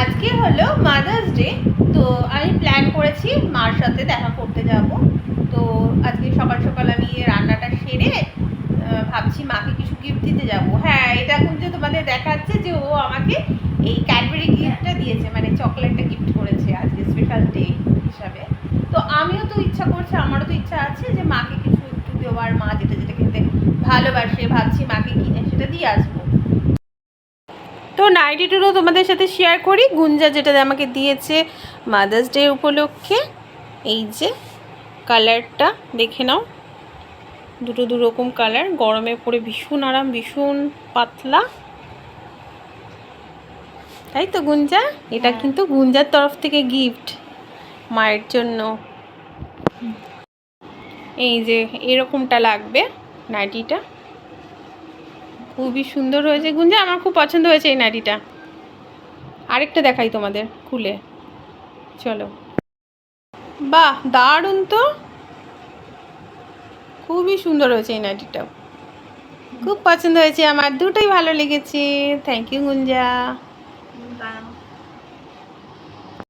আজকে হলো mother's day. তো আমি প্ল্যান করেছি মার সাথে দেখা করতে যাব। তো আজকে সকাল সকাল আমি রান্নাটা সেরে ভাবছি মাকে কিছু গিফট দিতে যাব। হ্যাঁ, এটা কিন্তু তোমাদের দেখাচ্ছে যে ও আমাকে এই ক্যাডবেরি গিফটটা দিয়েছে, মানে চকলেটটা গিফট করেছে আজকে স্পেশাল ডে হিসাবে। তো আমিও তো ইচ্ছা করছে, আমারও তো ইচ্ছা আছে যে মাকে কিছু একটু দেওয়ার, মা যেটা যেটা খেতে ভালোবাসে, ভাবছি মাকে কিনে সেটা দিয়ে আসবো। তো নাইটিটুরও তোমাদের সাথে শেয়ার করি। গুঞ্জা যেটা আমাকে দিয়েছে মাদার্স ডে উপলক্ষে, এই যে কালারটা দেখে নাও, দুটো দুরকম কালার, গরমে পরে ভীষণ আরাম, ভীষণ পাতলা, তাই তো গুঞ্জা? এটা কিন্তু গুঞ্জার তরফ থেকে গিফট মায়ের জন্য। এই যে এরকমটা লাগবে নাইটিটা, খুবই সুন্দর হয়েছে গুঞ্জা, আমার খুব পছন্দ হয়েছে এই নাইটিটা। আরেকটা দেখাই তোমাদের খুলে, চলো। বাহ, দারুণ তো, খুবই সুন্দর হয়েছে এই নাইটিটাও, খুব পছন্দ হয়েছে আমার, দুটোই ভালো লেগেছে। Thank you Gunja.